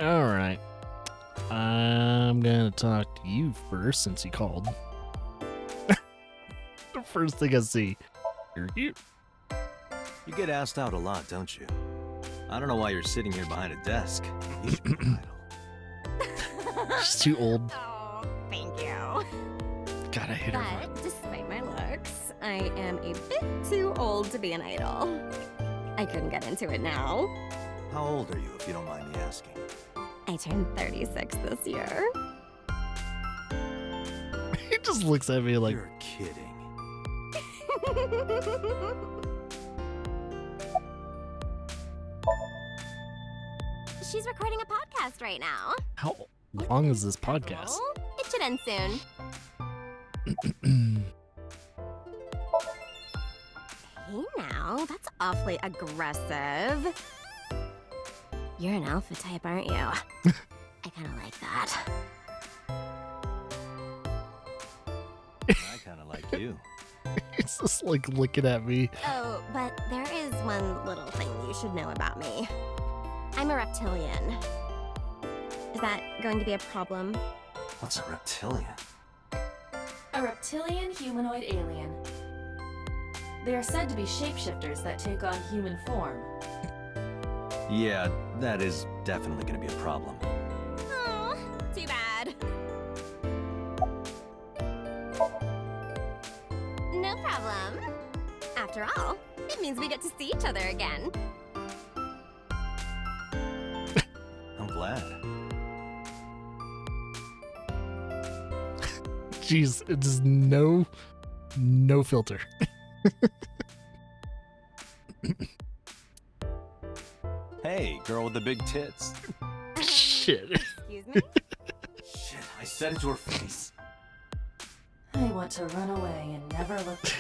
All right. I'm gonna talk to you first since you called. The first thing I see, you're cute. You get asked out a lot, don't you? I don't know why you're sitting here behind a desk. You should be an idol. She's too old. Oh, thank you. Gotta hit her. But despite my looks, I am a bit too old to be an idol. I couldn't get into it now. How old are you, if you don't mind me asking? I turned 36 this year. He just looks at me like, You're kidding. She's recording a podcast right now. how long is this podcast? Oh, it should end soon. Hey now, that's awfully aggressive. You're an alpha type, aren't you? I kind of like that. I kind of like you. He's just like looking at me. Oh, but there is one little thing you should know about me. I'm a reptilian. Is that going to be a problem? What's a reptilian? A reptilian humanoid alien. They are said to be shapeshifters that take on human form. Yeah, that is definitely going to be a problem. Oh, too bad. No problem. After all, it means we get to see each other again. I'm glad. Jeez, it's no filter. Hey, girl with the big tits. Shit. Excuse me? Shit, I said it to her face. I want to run away and never look back.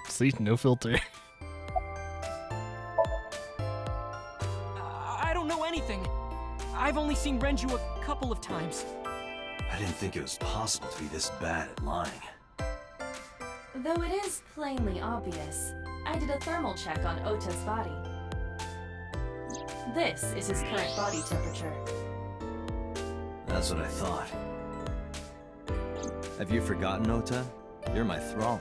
See, no filter. I don't know anything. I've only seen Renju a couple of times. I didn't think it was possible to be this bad at lying. Though it is plainly obvious, I did a thermal check on Ota's body. This is his current body temperature. That's what I thought. Have you forgotten, Ota? You're my thrall.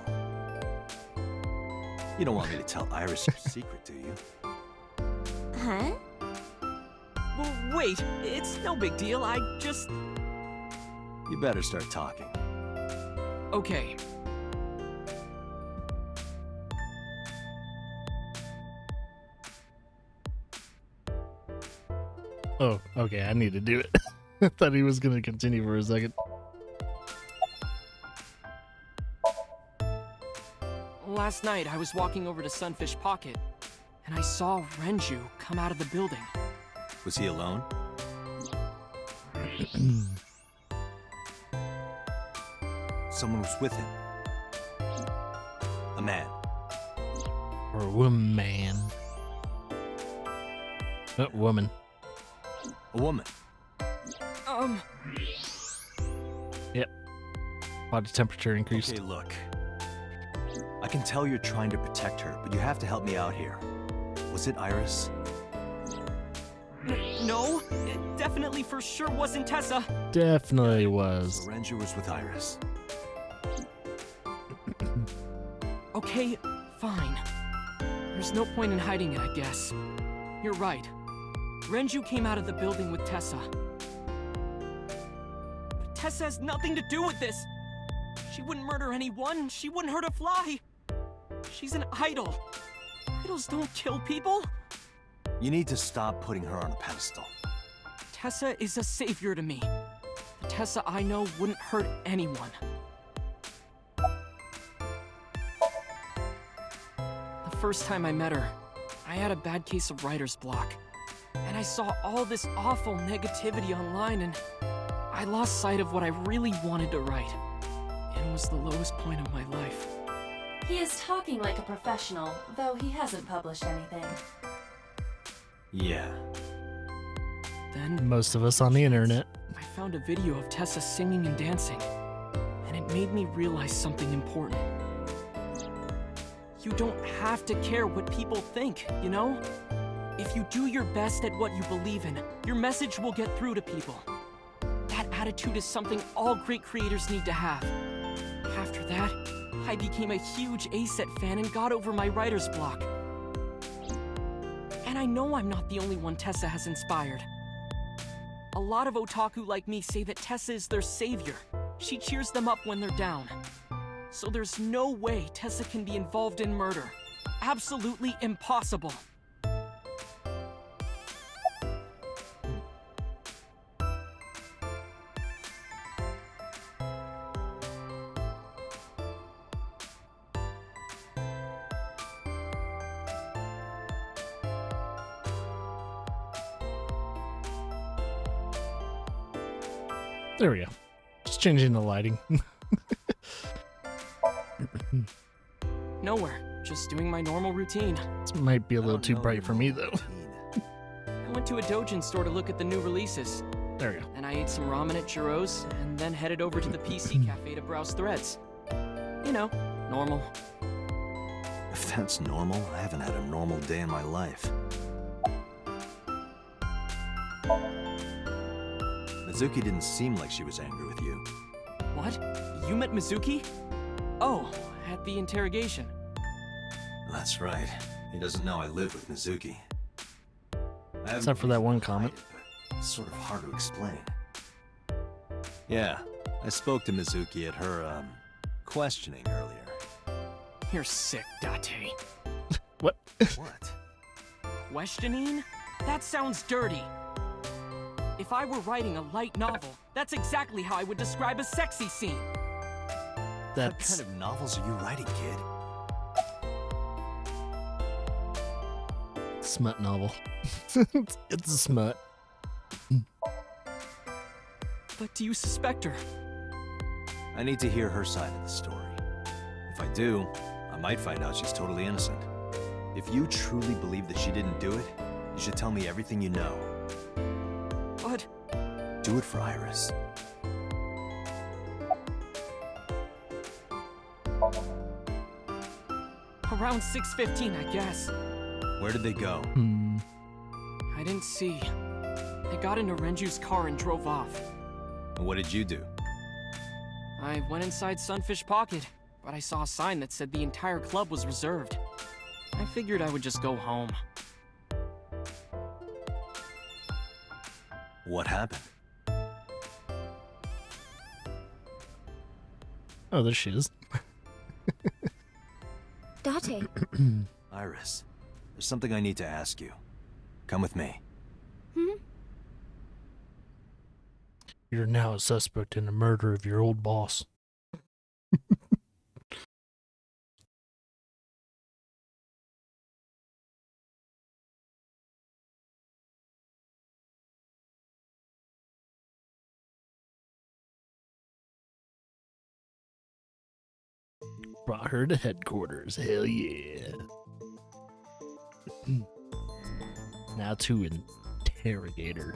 You don't want me to tell Iris your secret, do you? Huh? Well, wait, it's no big deal. I just... You better start talking. Okay. Oh, okay, I need to do it. I thought he was gonna continue for a second. Last night, I was walking over to Sunfish Pocket, and I saw Renju come out of the building. Was he alone? Someone was with him. A man. Or a woman. Woman. A woman. Body temperature increased. Okay, look. I can tell you're trying to protect her, but you have to help me out here. Was it Iris? No, it definitely for sure wasn't Tessa. Definitely was. So Renju was with Iris. Okay, fine. There's no point in hiding it, I guess. You're right. Renju came out of the building with Tessa. But Tessa has nothing to do with this. She wouldn't murder anyone. She wouldn't hurt a fly. She's an idol. Idols don't kill people. You need to stop putting her on a pedestal. Tessa is a savior to me. The Tessa I know wouldn't hurt anyone. The first time I met her, I had a bad case of writer's block. And I saw all this awful negativity online, and I lost sight of what I really wanted to write. It was the lowest point of my life. He is talking like a professional, though he hasn't published anything. Yeah. Then Most of us on the internet. I found a video of Tessa singing and dancing, and it made me realize something important. You don't have to care what people think, you know? If you do your best at what you believe in, your message will get through to people. That attitude is something all great creators need to have. After that, I became a huge A-Set fan and got over my writer's block. And I know I'm not the only one Tessa has inspired. A lot of otaku like me say that Tessa is their savior. She cheers them up when they're down. So there's no way Tessa can be involved in murder. Absolutely impossible. There we go. Just changing the lighting. Nowhere. Just doing my normal routine. This might be a I little don't too know bright your for me, normal though. routine. I went to a doujin store to look at the new releases. There we go. And I ate some ramen at Jiro's, and then headed over to the PC cafe to browse threads. You know, normal. If that's normal, I haven't had a normal day in my life. Mizuki didn't seem like she was angry with you. What? You met Mizuki? Oh, at the interrogation. That's right. He doesn't know I live with Mizuki. I haven't Except for that one reason to hide comment. it, but it's sort of hard to explain. Yeah, I spoke to Mizuki at her, questioning earlier. You're sick, Date. What? What? Questioning? That sounds dirty. If I were writing a light novel, that's exactly how I would describe a sexy scene. What That's kind of novels are you writing, kid? smut novel. It's a smut. But do you suspect her? I need to hear her side of the story. If I do, I might find out she's totally innocent. If you truly believe that she didn't do it, you should tell me everything you know. But Do it for Iris. around 6:15, I guess. Where did they go? I didn't see. They got into Renju's car and drove off. And what did you do? I went inside Sunfish Pocket, but I saw a sign that said the entire club was reserved. I figured I would just go home. What happened? Oh, there she is. Date, Iris, there's something I need to ask you. Come with me. You're now a suspect in the murder of your old boss. Brought her to headquarters. Hell yeah. Now to interrogate her.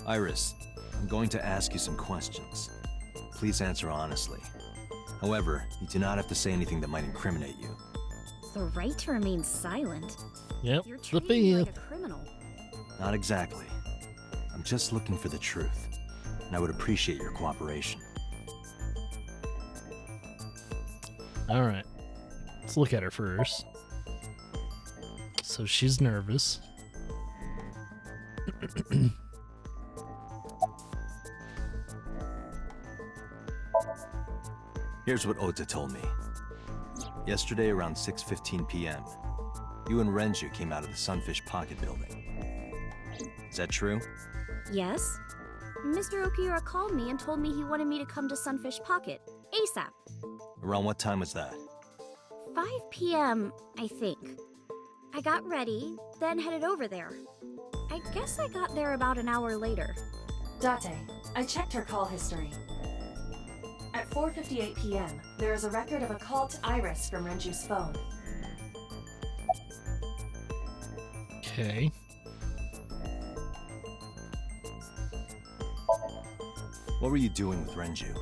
Iris, I'm going to ask you some questions. Please answer honestly. However, you do not have to say anything that might incriminate you. the right to remain silent. Yep, You're the treating me like fifth. a criminal. Not exactly. I'm just looking for the truth, and I would appreciate your cooperation. All right, let's look at her first. So she's nervous. Here's what Ota told me. Yesterday around 6:15 p.m., you and Renju came out of the Sunfish Pocket building. Is that true? Yes? Mr. Okiura called me and told me he wanted me to come to Sunfish Pocket, ASAP. Around what time was that? 5 p.m., I think. I got ready, then headed over there. I guess I got there about an hour later. Date, I checked her call history. At 4:58 p.m., there is a record of a call to Iris from Renju's phone. Okay. What were you doing with Renju?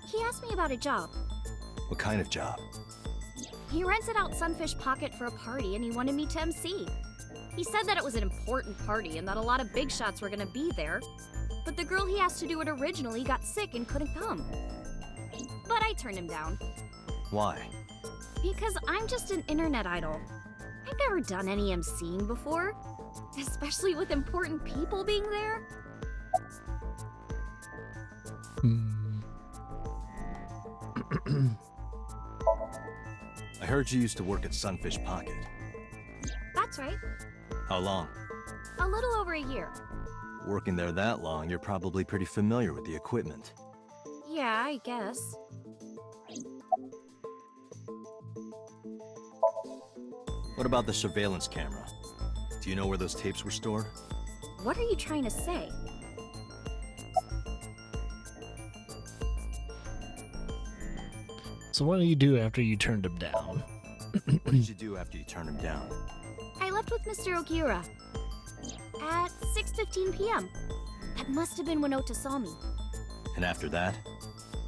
He asked me about a job. What kind of job? He rented out Sunfish Pocket for a party and he wanted me to MC. He said that it was an important party and that a lot of big shots were gonna be there. But the girl he asked to do it originally got sick and couldn't come. But I turned him down. Why? Because I'm just an internet idol. I've never done any MCing before. Especially with important people being there. I heard you used to work at Sunfish Pocket. That's right. How long? A little over a year. Working there that long, you're probably pretty familiar with the equipment. Yeah, I guess. What about the surveillance camera? Do you know where those tapes were stored? What are you trying to say? So what do you do after you turned him down? What did you do after you turned him down? I left with Mr. Okiura at 6:15 p.m. That must have been when Ota saw me. And after that?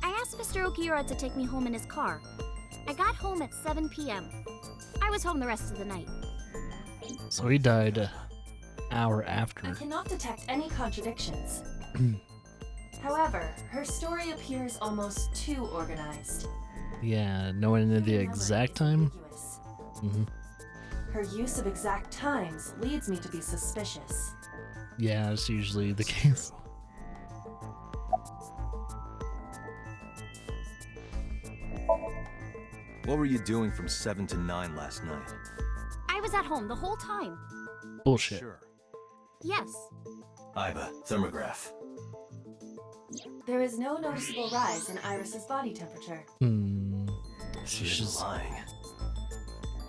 I asked Mr. Okiura to take me home in his car. I got home at 7 p.m. I was home the rest of the night. So he died an hour I after. cannot detect any contradictions. However, her story appears almost too organized. Yeah, knowing the Her exact memory time. is ambiguous. Hmm. Her use of exact times leads me to be suspicious. Yeah, that's usually the case. What were you doing from 7 to 9 last night? I was at home the whole time. Bullshit. Sure. Yes. Iva, thermograph. There is no noticeable rise in Iris's body temperature. She's lying.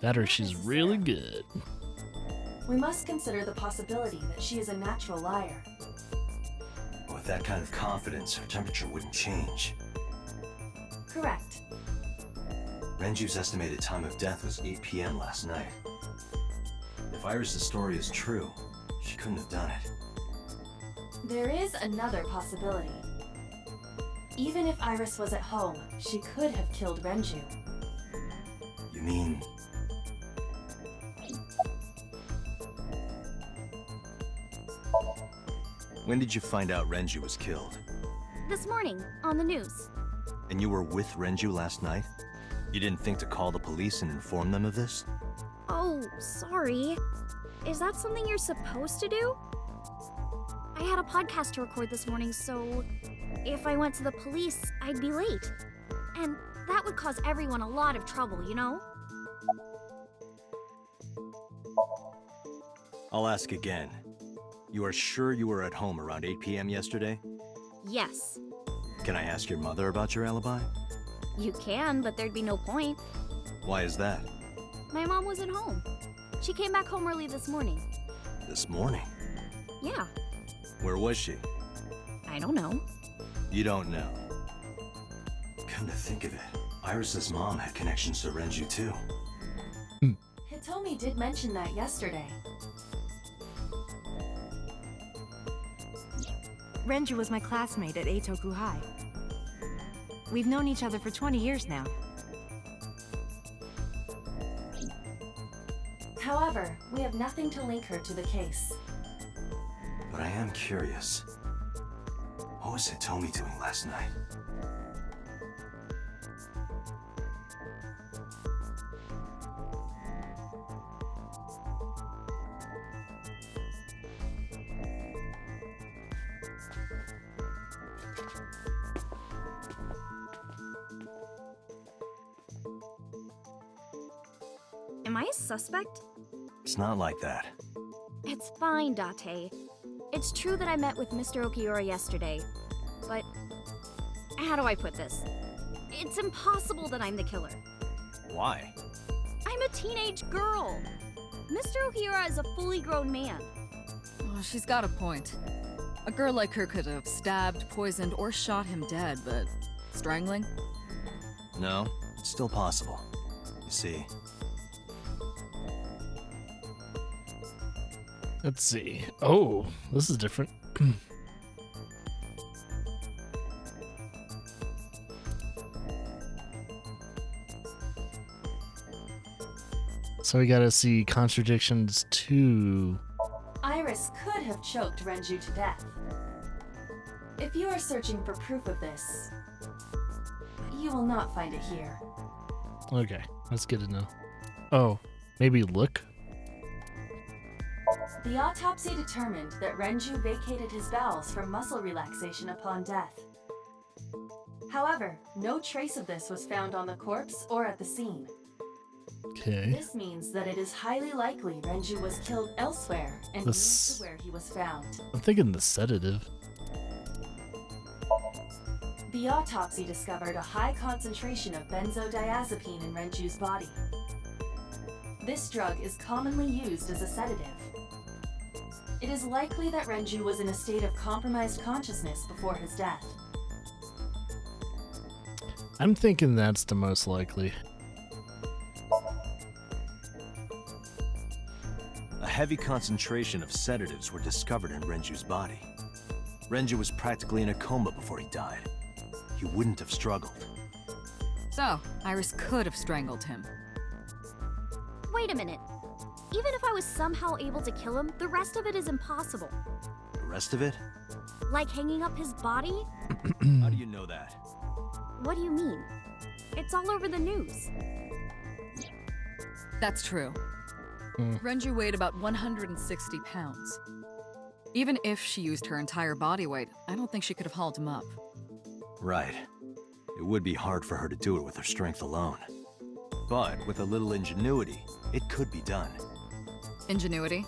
that or she's really good. We must consider the possibility that she is a natural liar. With that kind of confidence, her temperature wouldn't change. Correct. Renju's estimated time of death was 8 p.m. last night. If Iris' story is true, she couldn't have done it. There is another possibility. Even if Iris was at home, she could have killed Renju. You mean... When did you find out Renju was killed? This morning, on the news. And you were with Renju last night? You didn't think to call the police and inform them of this? Oh, sorry. Is that something you're supposed to do? I had a podcast to record this morning, so if I went to the police, I'd be late. And that would cause everyone a lot of trouble, you know? I'll ask again. You are sure you were at home around 8 p.m. yesterday? Yes. Can I ask your mother about your alibi? You can, but there'd be no point. Why is that? My mom wasn't home. She came back home early this morning. This morning? Yeah, Where was she? I don't know. You don't know. Come to think of it, Iris's mom had connections to Renju too. Hitomi did mention that yesterday. Renju was my classmate at Eitoku High. We've known each other for 20 years now. However, we have nothing to link her to the case. But I am curious. What was Hitomi doing last night? Am I a suspect? It's not like that. It's fine, Date. It's true that I met with Mr. Okiura yesterday, but how do I put this? It's impossible that I'm the killer. Why? I'm a teenage girl. Mr. Okiura is a fully grown man. Oh, she's got a point. A girl like her could have stabbed, poisoned, or shot him dead, but strangling? No, it's still possible. You see, Let's see. Oh, this is different. So we gotta see contradictions 2. Iris could have choked Renju to death. If you are searching for proof of this, you will not find it here. Okay, that's good to know. Oh, maybe look? The autopsy determined that Renju vacated his bowels for muscle relaxation upon death. However, no trace of this was found on the corpse or at the scene. Okay. This means that it is highly likely Renju was killed elsewhere and moved This- to where he was found. I'm thinking the sedative. The autopsy discovered a high concentration of benzodiazepine in Renju's body. This drug is commonly used as a sedative. It is likely that Renju was in a state of compromised consciousness before his death. I'm thinking that's the most likely. A heavy concentration of sedatives were discovered in Renju's body. Renju was practically in a coma before he died. He wouldn't have struggled. So, Iris could have strangled him. Wait a minute. Even if I was somehow able to kill him, the rest of it is impossible. The rest of it? Like hanging up his body? How do you know that? What do you mean? It's all over the news. That's true. Hmm. Renju weighed about 160 pounds. Even if she used her entire body weight, I don't think she could have hauled him up. Right. It would be hard for her to do it with her strength alone. But with a little ingenuity, it could be done. Ingenuity?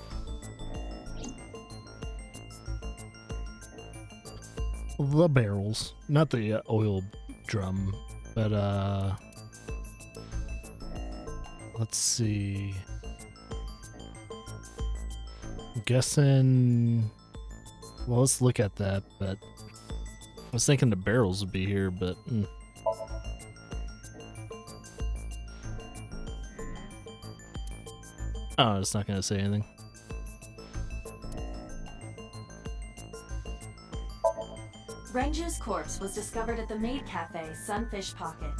The barrels. Not the oil drum, but let's see. I'm guessing. Well, let's look at that, but I was thinking the barrels would be here, but oh, it's not gonna say anything. Renju's corpse was discovered at the maid cafe Sunfish Pocket,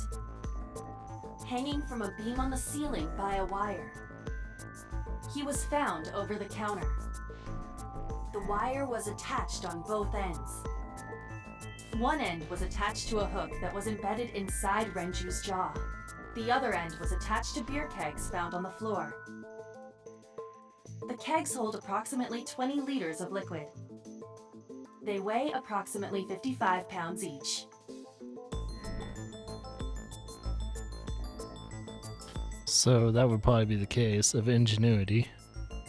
hanging from a beam on the ceiling by a wire. He was found over the counter. The wire was attached on both ends. One end was attached to a hook that was embedded inside Renju's jaw. The other end was attached to beer kegs found on the floor. The kegs hold approximately 20 liters of liquid. They weigh approximately 55 pounds each. So that would probably be the case of ingenuity.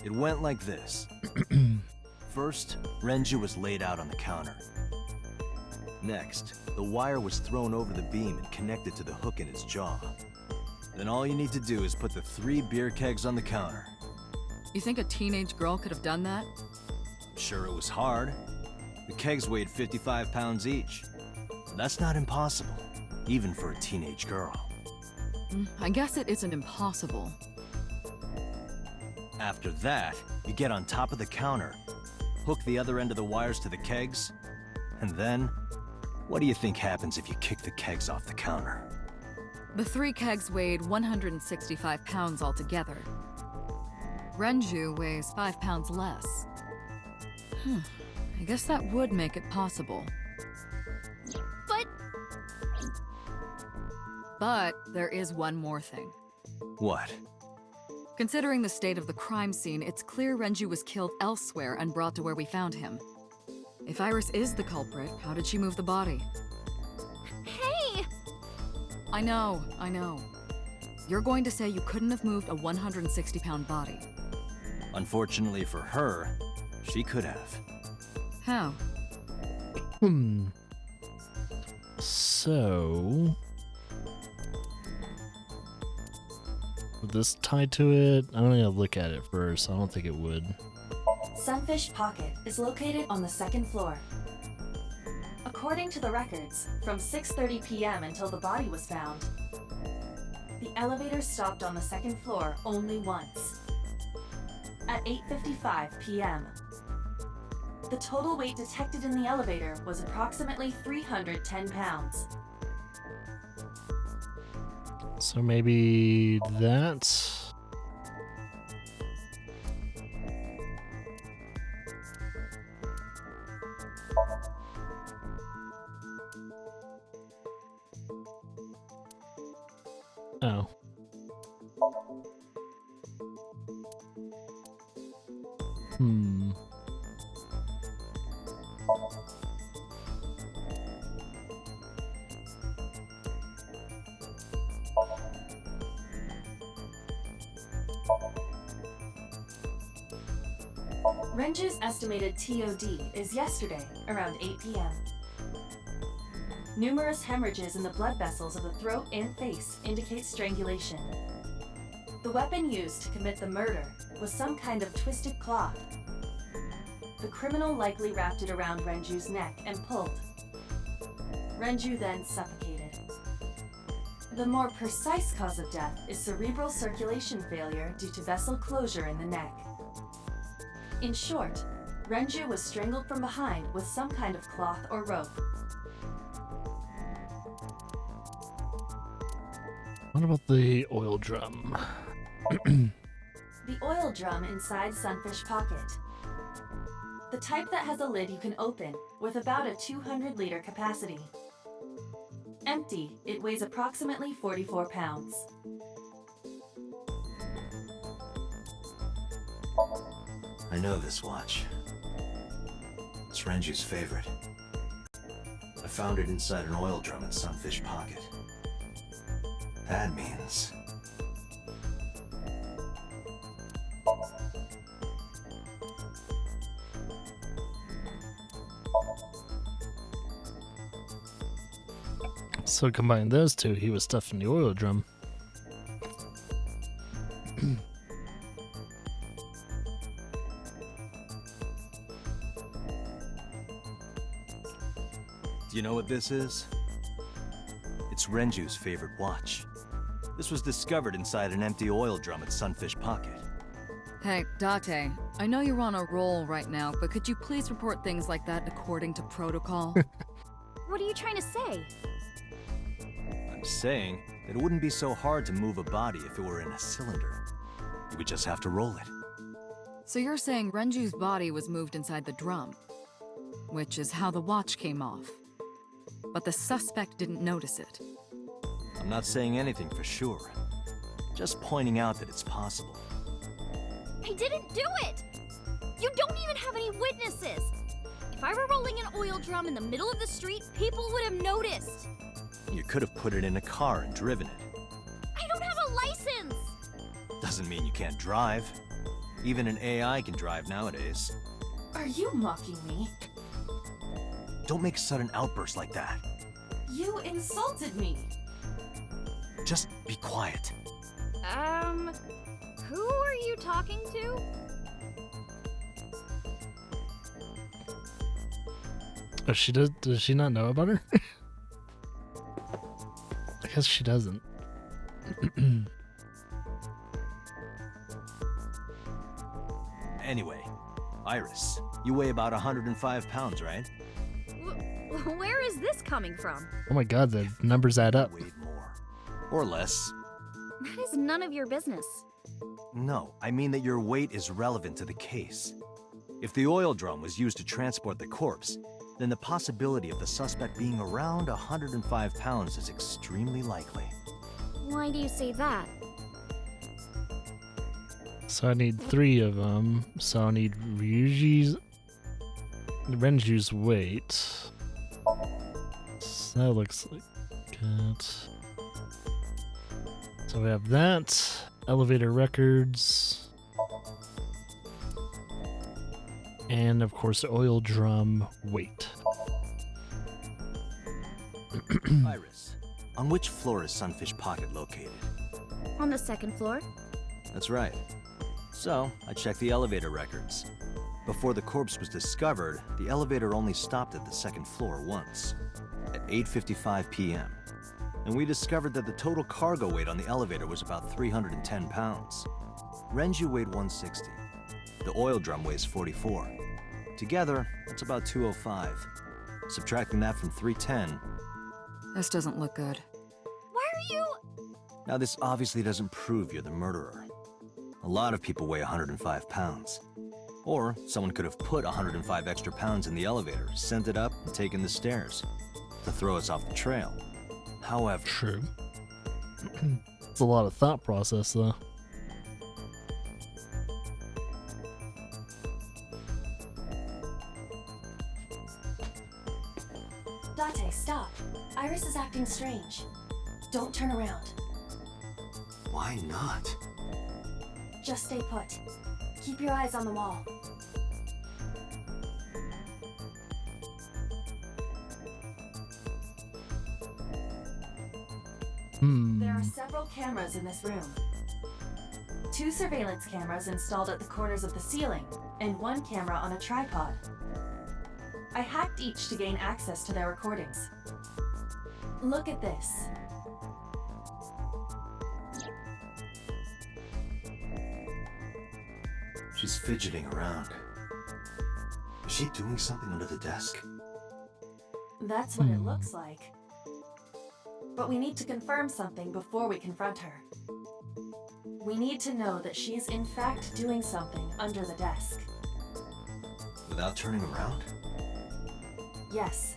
It went like this. First, Renju was laid out on the counter. Next, the wire was thrown over the beam and connected to the hook in his jaw. Then all you need to do is put the 3 beer kegs on the counter. You think a teenage girl could have done that? I'm sure it was hard. The kegs weighed 55 pounds each. That's not impossible, even for a teenage girl. I guess it isn't impossible. After that, you get on top of the counter, hook the other end of the wires to the kegs, and then, what do you think happens if you kick the kegs off the counter? The 3 kegs weighed 165 pounds altogether. Renju weighs 5 pounds less. I guess that would make it possible. But there is one more thing. What? Considering the state of the crime scene, it's clear Renju was killed elsewhere and brought to where we found him. If Iris is the culprit, how did she move the body? Hey! I know. You're going to say you couldn't have moved a 160-pound body. Unfortunately for her, she could have. How? So would this tie to it? I'm gonna look at it first. I don't think it would. Sunfish Pocket is located on the 2nd floor. According to the records, from 6:30 p.m. until the body was found, the elevator stopped on the 2nd floor only once. At 8:55 p.m., the total weight detected in the elevator was approximately 310 pounds. So maybe that. Oh. Hmm. Renju's estimated TOD is yesterday, around 8 p.m. Numerous hemorrhages in the blood vessels of the throat and face indicate strangulation. The weapon used to commit the murder was some kind of twisted cloth. The criminal likely wrapped it around Renju's neck and pulled. Renju then suffocated. The more precise cause of death is cerebral circulation failure due to vessel closure in the neck. In short, Renju was strangled from behind with some kind of cloth or rope. What about the oil drum? The oil drum inside Sunfish Pocket. The type that has a lid you can open, with about a 200-liter capacity. Empty, it weighs approximately 44 pounds. I know this watch. It's Renju's favorite. I found it inside an oil drum in Sunfish Pocket. That means... So combine those two, he was stuffed in the oil drum. Do you know what this is? It's Renju's favorite watch. This was discovered inside an empty oil drum at Sunfish Pocket. Hey, Date, I know you're on a roll right now, but could you please report things like that according to protocol? What are you trying to say? I'm saying that it wouldn't be so hard to move a body if it were in a cylinder. You would just have to roll it. So you're saying Renju's body was moved inside the drum, which is how the watch came off. But the suspect didn't notice it. I'm not saying anything for sure. Just pointing out that it's possible. I didn't do it! You don't even have any witnesses! If I were rolling an oil drum in the middle of the street, people would have noticed! You could have put it in a car and driven it. I don't have a license! Doesn't mean you can't drive. Even an AI can drive nowadays. Are you mocking me? Don't make sudden outbursts like that. You insulted me! Just be quiet. Who are you talking to? Oh, she does she not know about her? I guess she doesn't. Anyway, Iris, you weigh about 105 pounds, right? Where is this coming from? Oh my god, the numbers add up. Weighed more. Or less. That is none of your business. No, I mean that your weight is relevant to the case. If the oil drum was used to transport the corpse, then the possibility of the suspect being around 105 pounds is extremely likely. Why do you say that? So I need 3 of them. So I need Renju's weight. So that looks like it. So we have that. Elevator records. And of course, the oil drum weight. Iris, on which floor is Sunfish Pocket located? On the second floor? That's right. So, I checked the elevator records. Before the corpse was discovered, the elevator only stopped at the second floor once, at 8:55 p.m. And we discovered that the total cargo weight on the elevator was about 310 pounds. Renju weighed 160. The oil drum weighs 44. Together, that's about 205. Subtracting that from 310. This doesn't look good. Why are you... Now, this obviously doesn't prove you're the murderer. A lot of people weigh 105 pounds. Or someone could have put 105 extra pounds in the elevator, sent it up, and taken the stairs to throw us off the trail. However, True. It's a lot of thought process, though. Date, stop. Iris is acting strange. Don't turn around. why not? Just stay put. Keep your eyes on the wall. There are several cameras in this room. 2 surveillance cameras installed at the corners of the ceiling, and 1 camera on a tripod. I hacked each to gain access to their recordings. Look at this. She's fidgeting around. Is she doing something under the desk? That's what it looks like. But we need to confirm something before we confront her. We need to know that she is in fact doing something under the desk. Without turning around? Yes.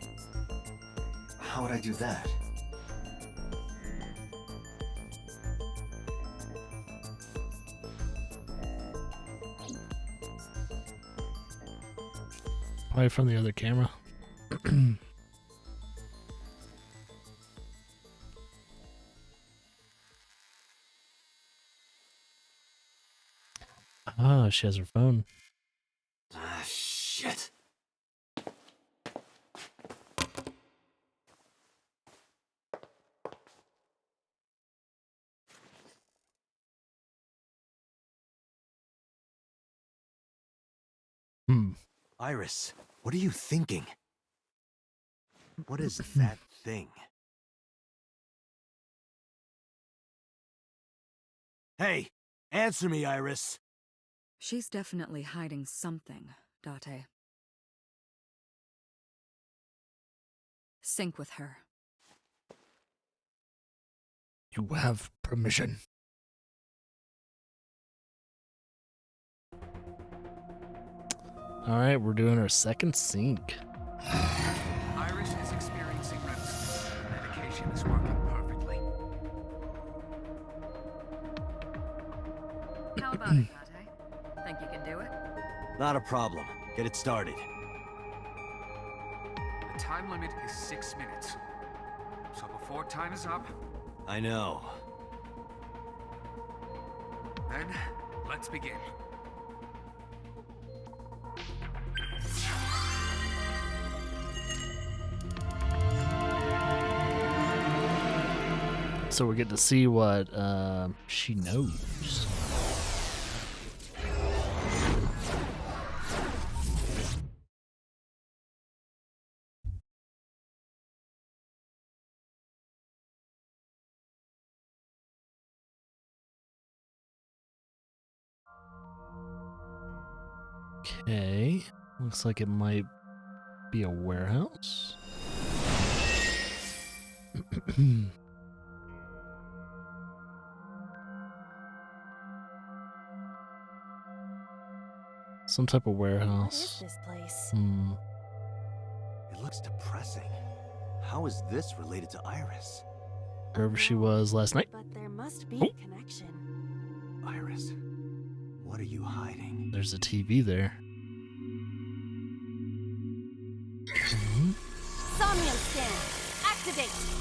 How would I do that? Probably from the other camera. Ah, she has her phone. Ah, shit. Iris, what are you thinking? What is that thing? Hey, answer me, Iris. She's definitely hiding something, Date. Sync with her. You have permission. Alright, we're doing our second sync. Iris is experiencing REM sleep. Medication is working perfectly. How about it, Date? Think you can do it? Not a problem. Get it started. The time limit is 6 minutes. So before time is up, I know. then let's begin. So we get to see what she knows. Okay, looks like it might be a warehouse. Some type of What is warehouse. this place? It looks depressing. How is this related to Iris? Wherever she was last night. But there must be Oh. a connection. Iris, what are you hiding? There's a TV there. Somnium scan. Activate.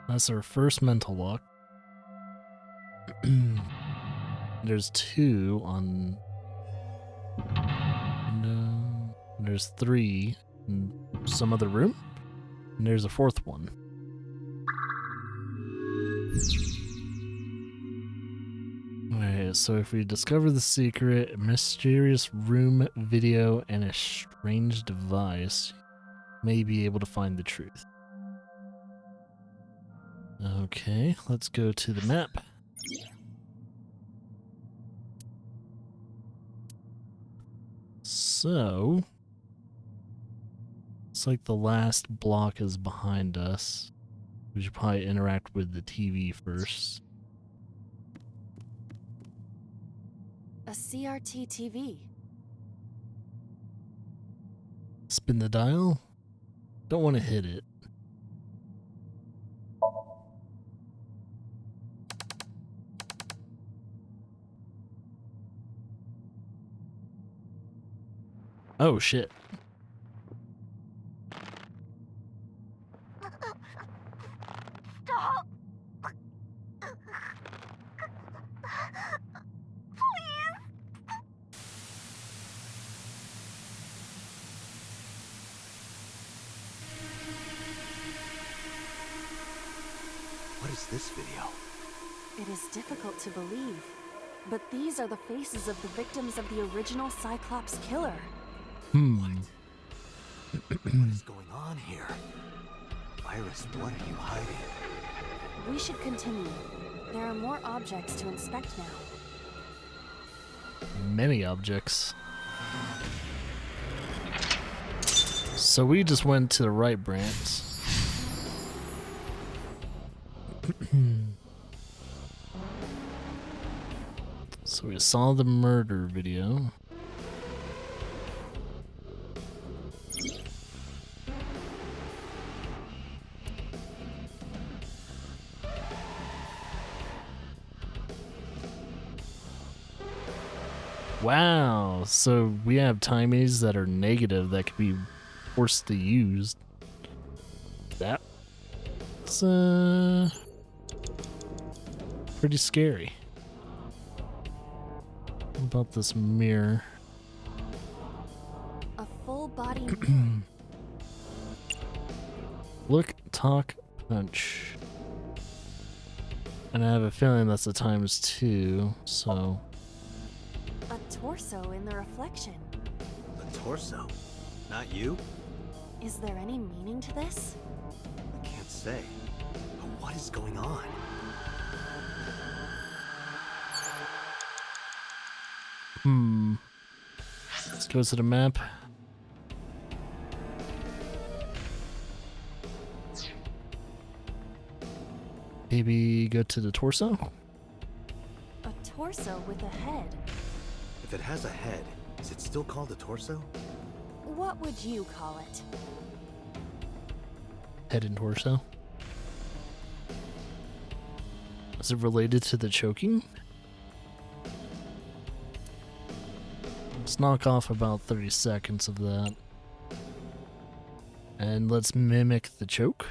That's our first mental lock. There's 2 on. No, there's 3 in some other room, and there's a 4th one. Alright, so if we discover the secret, a mysterious room video, and a strange device, may be able to find the truth. Okay, let's go to the map. Looks Looks like the last block is behind us. We should probably interact with the TV first. A CRT TV. Spin the dial? Don't want to hit it. Oh shit. Stop! What is this video? It is difficult to believe, but these are the faces of the victims of the original Cyclops killer. What is going on here? Iris, what are you hiding? We should continue. There are more objects to inspect now. Many objects. So we just went to the right branch. So we saw the murder video. Wow, so we have timies that are negative that could be forced to use. That's pretty scary. What about this mirror? A full body. Look, talk, punch. And I have a feeling that's a ×2, so. A torso in the reflection. A torso? Not you? Is there any meaning to this? I can't say. But what is going on? Let's go to the map. Maybe go to the torso? A torso with a head. If it has a head, is it still called a torso? What would you call it? Head and torso. Is it related to the choking? Let's knock off about 30 seconds of that. And let's mimic the choke.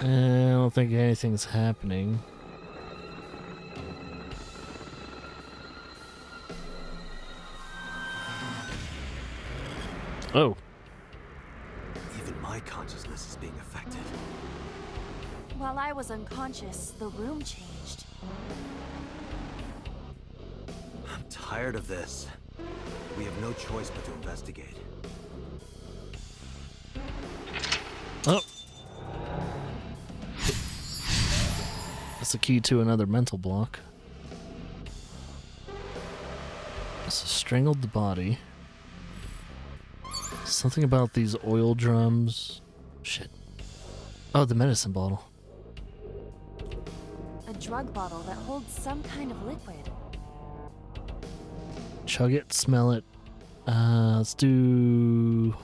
I don't think anything's happening. Oh. Even my consciousness is being affected. While I was unconscious, the room changed. I'm tired of this. We have no choice but to investigate. Oh. That's the key to another mental block. So strangled the body. Something about these oil drums. Shit. Oh, the medicine bottle. A drug bottle that holds some kind of liquid. Chug it, smell it. Let's do...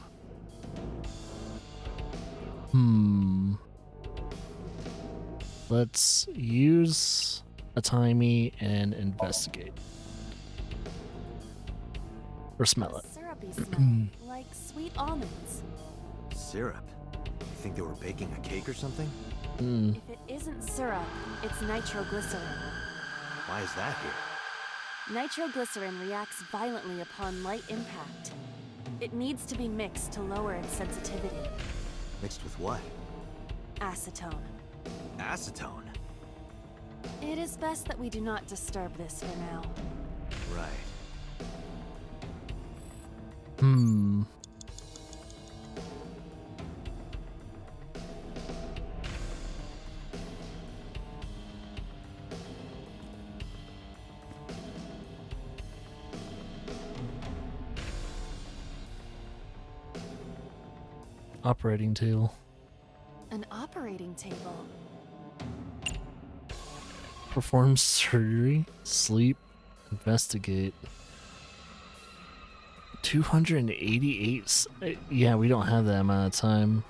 Let's use a timey and investigate. Or smell it. A syrupy smell, like sweet almonds. Syrup? You think they were baking a cake or something? If it isn't syrup, it's nitroglycerin. Why is that here? Nitroglycerin reacts violently upon light impact. It needs to be mixed to lower its sensitivity. Mixed with what? Acetone. Acetone? It is best that we do not disturb this for now. Right. Operating table. An operating table. Perform surgery, sleep, investigate. 288. Yeah, we don't have that amount of time.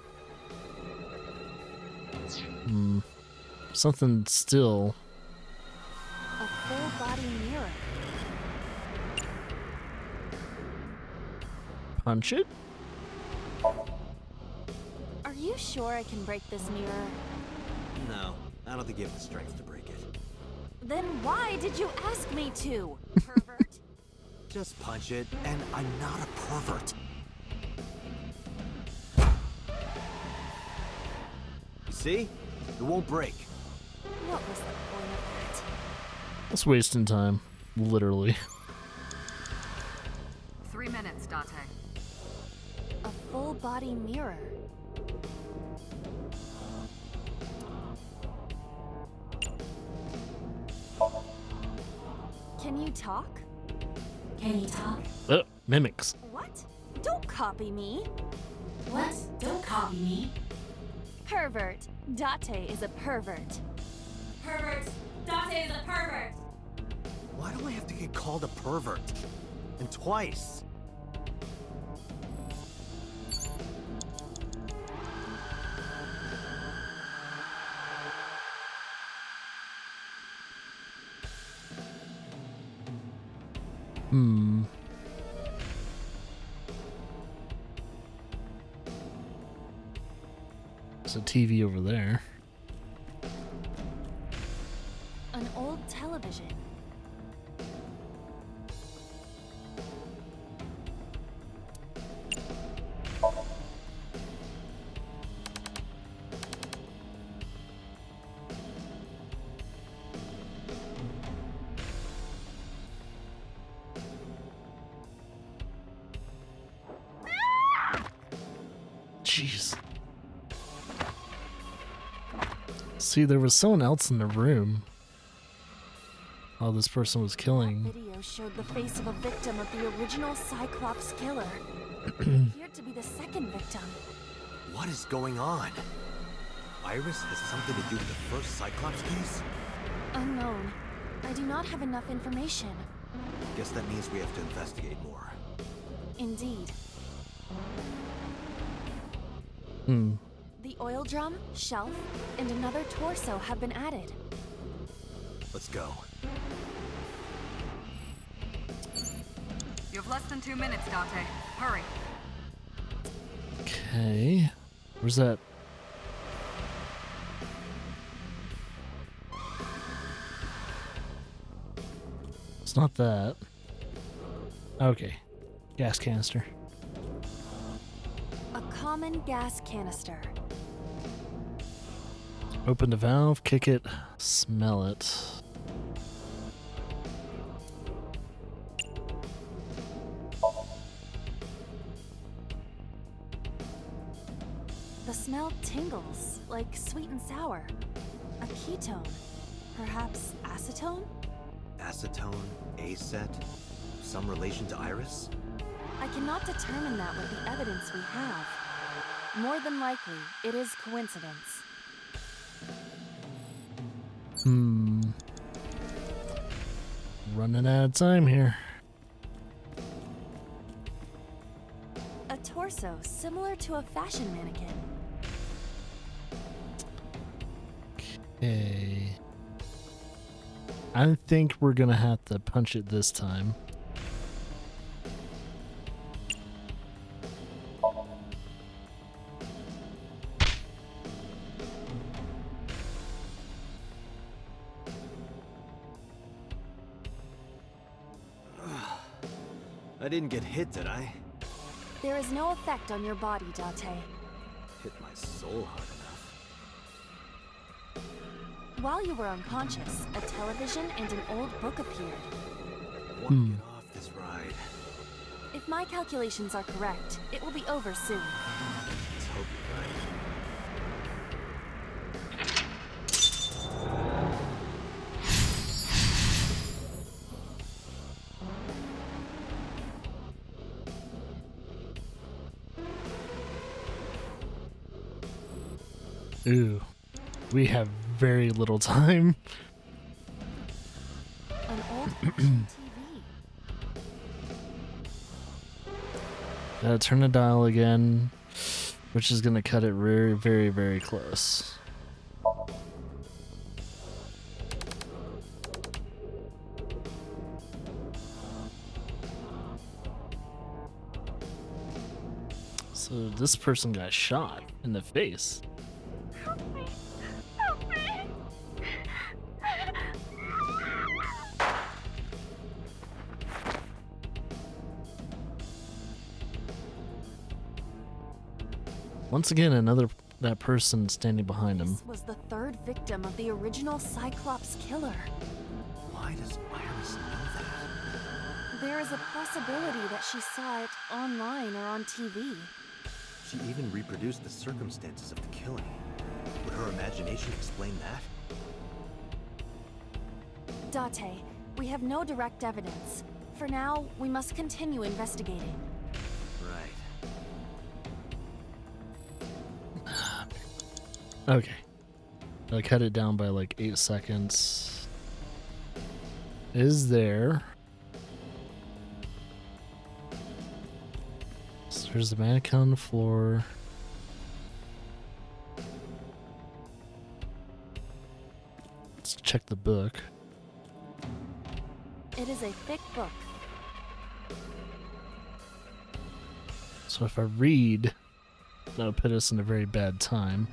Something still. A full body mirror. Punch it? Are you sure I can break this mirror? No, I don't think you have the strength to break it. Then why did you ask me to, pervert? Just punch it, and I'm not a pervert. You see? It won't break. What was the point of that? It's wasting time. Literally. 3 minutes, Date. A full body mirror. Can you talk? Can you talk? Mimics. What? Don't copy me. What? Don't copy me. Pervert. Date is a pervert. Pervert. Date is a pervert. Why do I have to get called a pervert? And twice? There's a TV over there. An old television. Jeez. See, there was someone else in the room. Oh, this person was killing. Video showed the face of a victim of the original Cyclops killer. Appeared to be the second victim. What is going on? Iris has something to do with the first Cyclops case? Unknown. I do not have enough information. Guess that means we have to investigate more. Indeed. The oil drum, shelf, and another torso have been added. Let's go. You have less than 2 minutes, Date. Hurry. Okay. Where's that? It's not that. Okay. Gas canister. A common gas canister. Open the valve, kick it, smell it. The smell tingles, like sweet and sour. A ketone. Perhaps acetone? Acetone, acet, some relation to Iris? I cannot determine that with the evidence we have. More than likely, it is coincidence. Running out of time here. A torso similar to a fashion mannequin. Okay. I think we're gonna have to punch it this time. I didn't get hit, did I? There is no effect on your body, Date. Hit my soul hard enough. While you were unconscious, a television and an old book appeared. Want to get off this ride. If my calculations are correct, it will be over soon. Let's hope you're right. Ooh, we have very little time. An old-fashioned TV. Turn the dial again, which is gonna cut it very, very, very close. So this person got shot in the face. Help me. Help me. Once again, that person standing behind him. This was the third victim of the original Cyclops killer. Why does Iris know that? There is a possibility that she saw it online or on TV. She even reproduced the circumstances of the killing. Would her imagination explain that? Date, we have no direct evidence. For now, we must continue investigating. Right. Okay. I cut it down by like 8 seconds. Is there... So there's the mannequin on the floor. Let's check the book. It is a thick book. So if I read, that'll put us in a very bad time.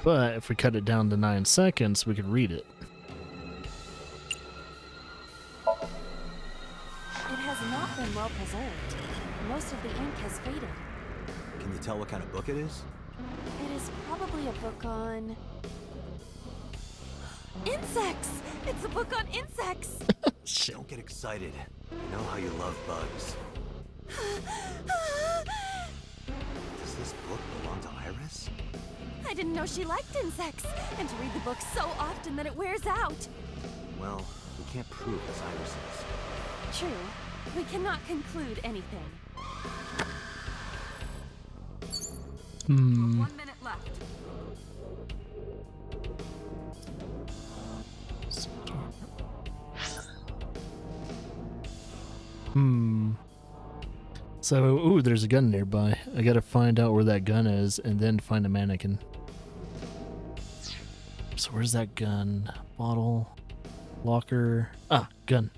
But if we cut it down to 9 seconds, we can read it. It has not been well preserved. Most of the ink has faded. Can you tell what kind of book it is? It is probably a book on... insects! It's a book on insects! Don't get excited. I know how you love bugs. Does this book belong to Iris? I didn't know she liked insects, and to read the book so often that it wears out. Well, we can't prove it's Iris's. True. We cannot conclude anything. 1 minute left. So, ooh, there's a gun nearby. I gotta find out where that gun is and then find a mannequin. So where's that gun? Bottle, locker. Ah, gun.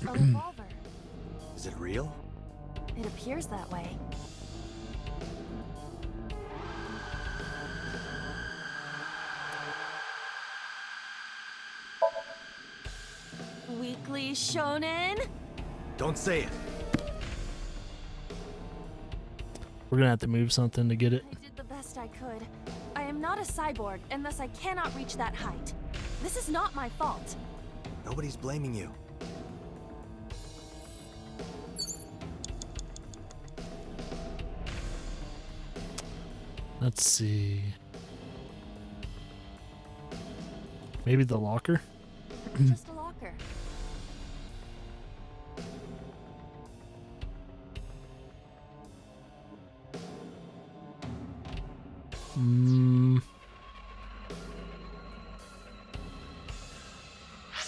A revolver. Is it real? It appears that way. Weekly Shonen? Don't say it. We're gonna have to move something to get it. I did the best I could. I am not a cyborg, and thus I cannot reach that height. This is not my fault. Nobody's blaming you. Let's see. Maybe the locker? Just a locker.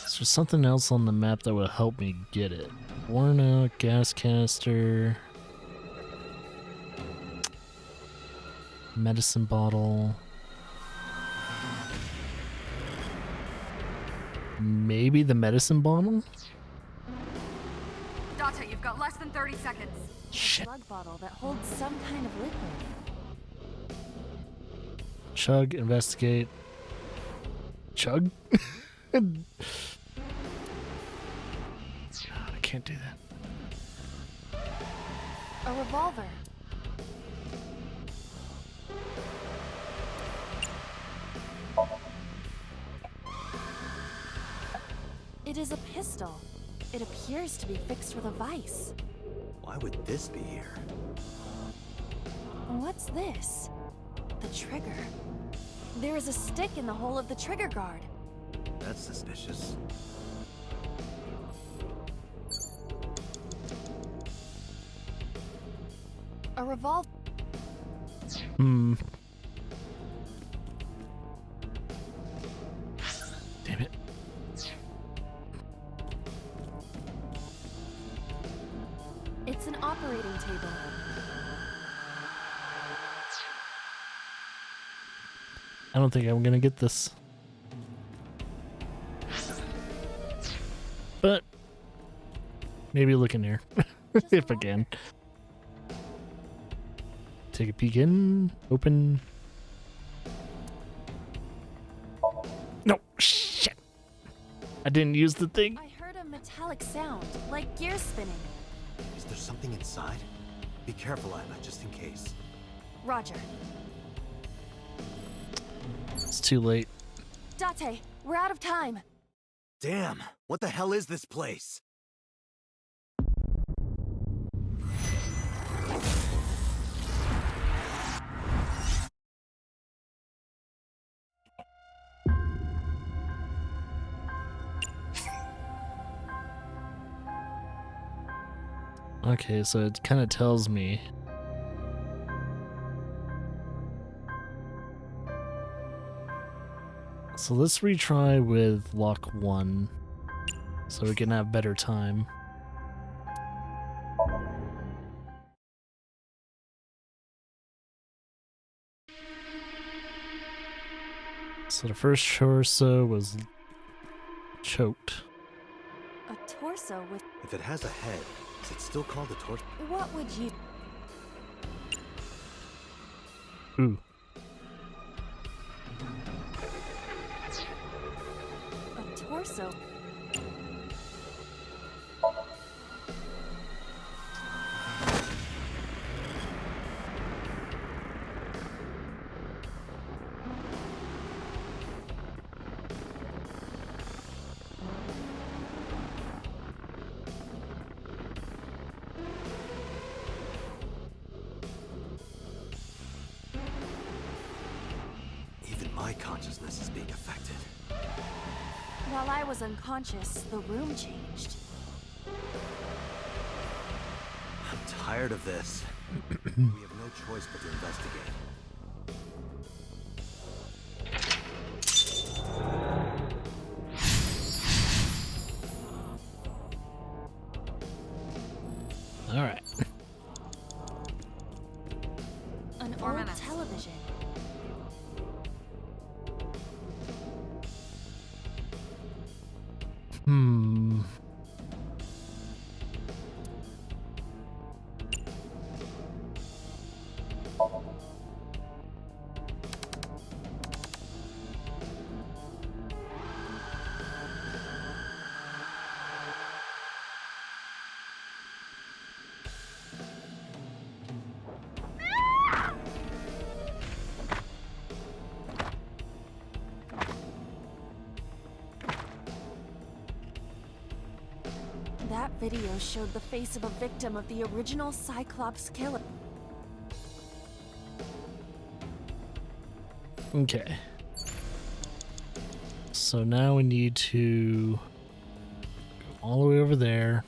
Is there something else on the map that would help me get it? Worn out, gas canister, medicine bottle. Maybe the medicine bottle? Date, you've got less than 30 seconds. Shit. A slug bottle that holds some kind of liquid. Chug, investigate. Chug? I can't do that. A revolver. It is a pistol. It appears to be fixed with a vise. Why would this be here? What's this? The trigger. There is a stick in the hole of the trigger guard. That's suspicious. A revolver. Hmm. Damn it. It's an operating table. I don't think I'm gonna get this. But maybe look in here. If I can. Take a peek in. Open. No, shit. I didn't use the thing. I heard a metallic sound, like gears spinning. Is there something inside? Be careful, Anna, just in case. Roger. It's too late. Date, we're out of time. Damn, what the hell is this place? Okay, so it kind of tells me. So let's retry with lock 1 so we can have better time. So the first torso was choked. A torso with... If it has a head, is it still called a torso? What would you... Ooh. A torso... Even my consciousness is being affected. While I was unconscious, the room changed. I'm tired of this. We have no choice but to investigate. All right. An 4 old minutes. television. Hmm. That video showed the face of a victim of the original Cyclops killer. Okay. So now we need to go all the way over there.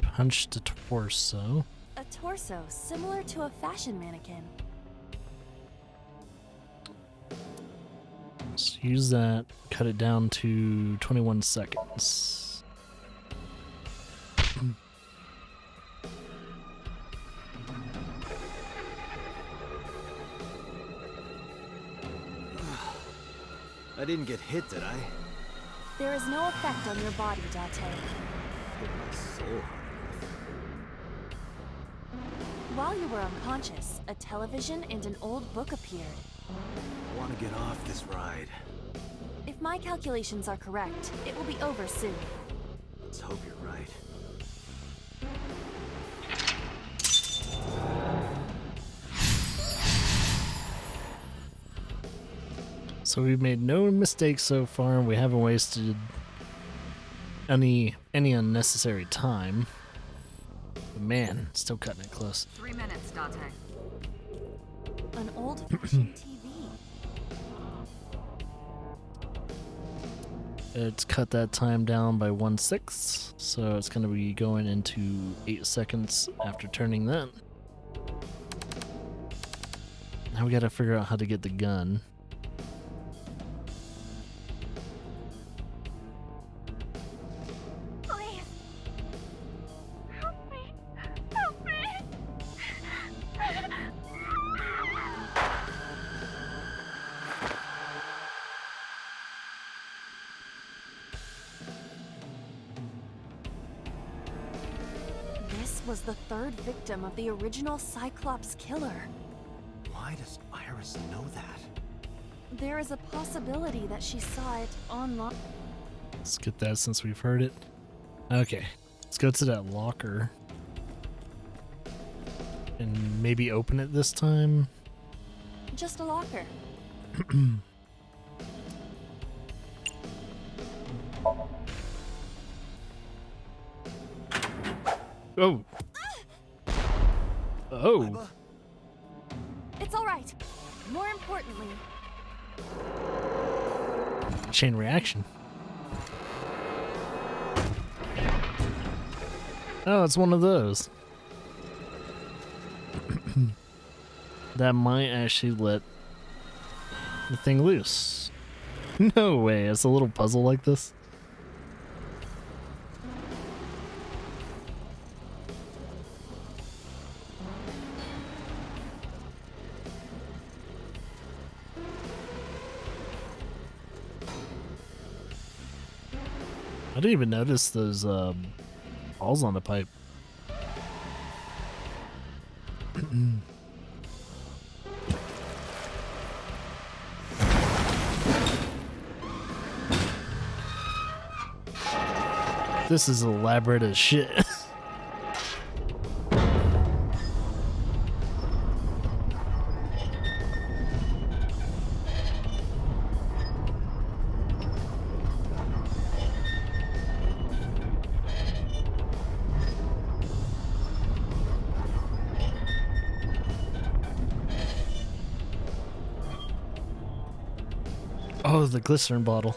Punch the torso. A torso similar to a fashion mannequin. Let's use that. Cut it down to 21 seconds. I didn't get hit, did I? There is no effect on your body, Date. Hit my soul. While you were unconscious, a television and an old book appeared. I want to get off this ride. If my calculations are correct, it will be over soon. Let's hope you're right. So we've made no mistakes so far, and we haven't wasted any unnecessary time. But man, still cutting it close. 3 minutes, Date. An old-fashioned TV. It's cut that time down by 1/6, so it's going to be going into 8 seconds after turning that. Now we gotta figure out how to get the gun. Please. Help me. Help me. This was the third victim of the original Cyclops killer. Why does Iris know that? There is a possibility that she saw it online. Let's get that since we've heard it. Okay, let's go to that locker. And maybe open it this time. Just a locker. Oh. Oh. Iba? It's all right. More importantly, Chain reaction. Oh, it's one of those. That might actually let the thing loose. No way, it's a little puzzle like this. I didn't even notice those balls on the pipe. This is elaborate as shit. Oh, the glycerin bottle.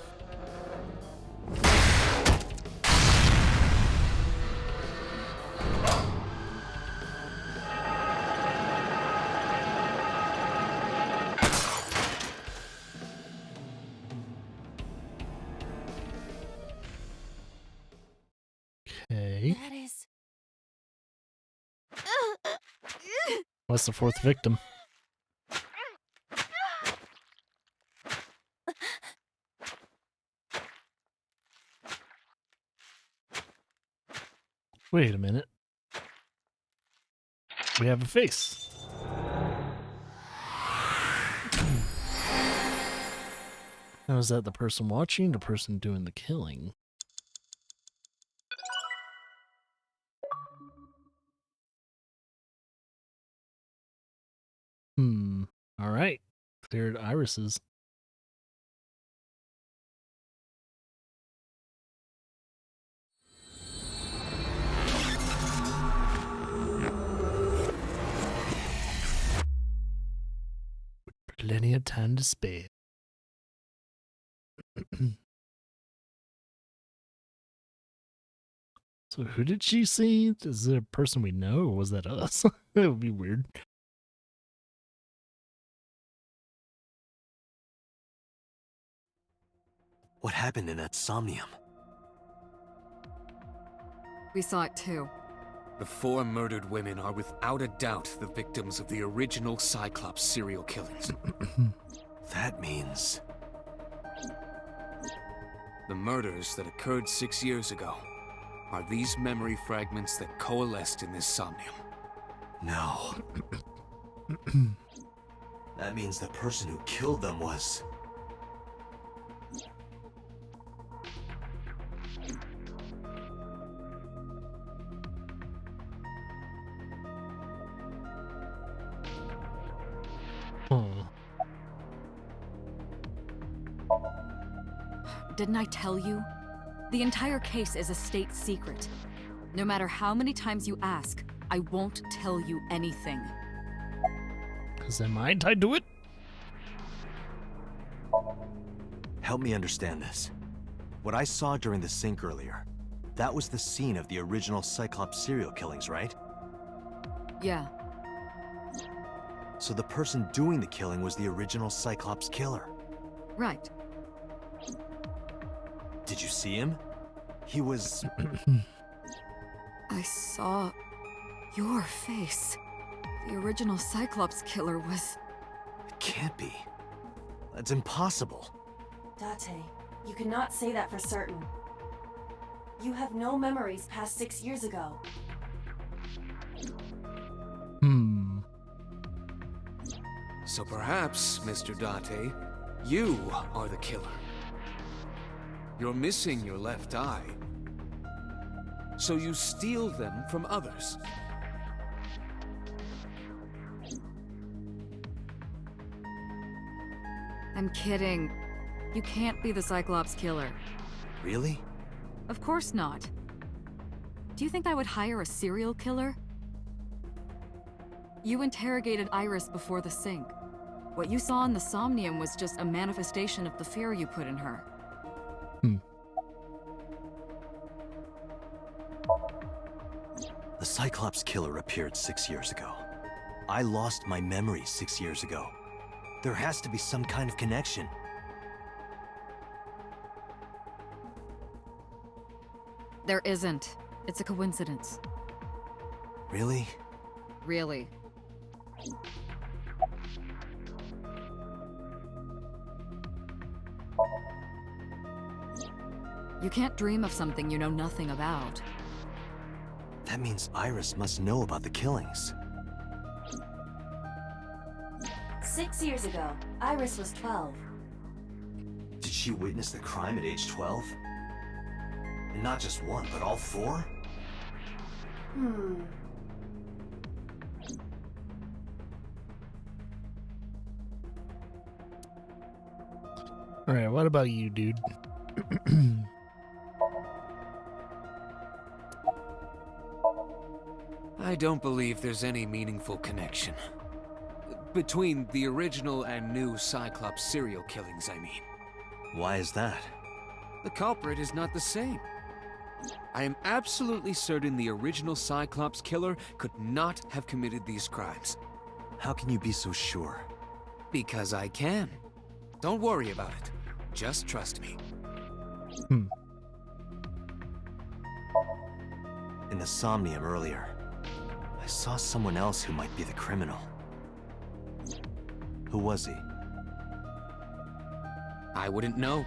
Okay. that is. What's the fourth victim? Wait a minute. We have a face. Now, is that the person watching, the person doing the killing? All right. Cleared irises. Plenty of time to spare. So who did she see? Is it a person we know, or was that us? That would be weird. What happened in that Somnium? We saw it too. The 4 murdered women are without a doubt the victims of the original Cyclops serial killings. That means... The murders that occurred 6 years ago are these memory fragments that coalesced in this Somnium. No. That means the person who killed them was... Didn't I tell you? The entire case is a state secret. No matter how many times you ask, I won't tell you anything. Because am I tied to it? Help me understand this. What I saw during the sink earlier, that was the scene of the original Cyclops serial killings, right? Yeah. So the person doing the killing was the original Cyclops killer. Right. Did you see him? He was... I saw your face. The original Cyclops killer was... It can't be. That's impossible. Date, you cannot say that for certain. You have no memories past 6 years ago. So perhaps, Mr. Date, you are the killer. You're missing your left eye. So you steal them from others. I'm kidding. You can't be the Cyclops killer. Really? Of course not. Do you think I would hire a serial killer? You interrogated Iris before the sink. What you saw in the Somnium was just a manifestation of the fear you put in her. The Cyclops killer appeared 6 years ago. I lost my memory 6 years ago. There has to be some kind of connection. There isn't. It's a coincidence. Really? Really. You can't dream of something you know nothing about. That means Iris must know about the killings. 6 years ago, Iris was 12. Did she witness the crime at age 12? And not just one, but all four? Alright, what about you, dude? I don't believe there's any meaningful connection. Between the original and new Cyclops serial killings, I mean. Why is that? The culprit is not the same. I am absolutely certain the original Cyclops killer could not have committed these crimes. How can you be so sure? Because I can. Don't worry about it. Just trust me. In the Somnium earlier, I saw someone else who might be the criminal. Who was he? I wouldn't know.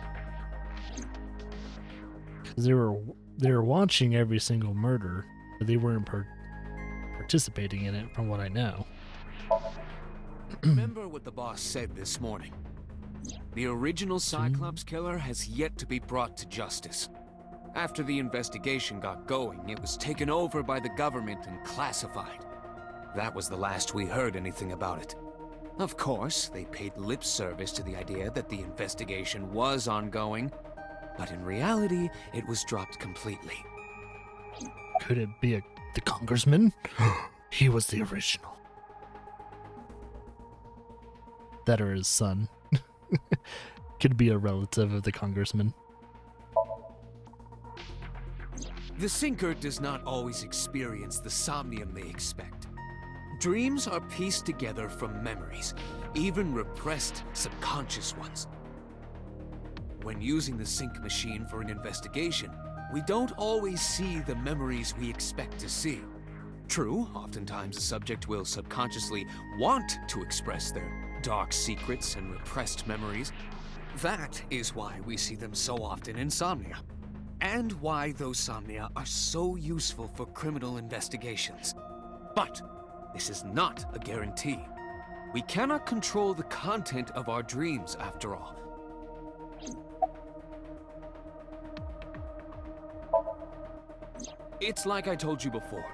Because they were watching every single murder, but they weren't participating in it, from what I know. Remember what the boss said this morning. The original Cyclops killer has yet to be brought to justice. After the investigation got going, it was taken over by the government and classified. That was the last we heard anything about it. Of course, they paid lip service to the idea that the investigation was ongoing, but in reality, it was dropped completely. Could it be the congressman? He was the original. That or his son. Could be a relative of the congressman. The Sinker does not always experience the Somnium they expect. Dreams are pieced together from memories, even repressed subconscious ones. When using the sync machine for an investigation, we don't always see the memories we expect to see. True, oftentimes the subject will subconsciously want to express their dark secrets and repressed memories. That is why we see them so often in Somnia, and why those Somnia are so useful for criminal investigations. But this is not a guarantee. We cannot control the content of our dreams, after all. It's like I told you before.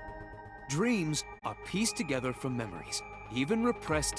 Dreams are pieced together from memories, even repressed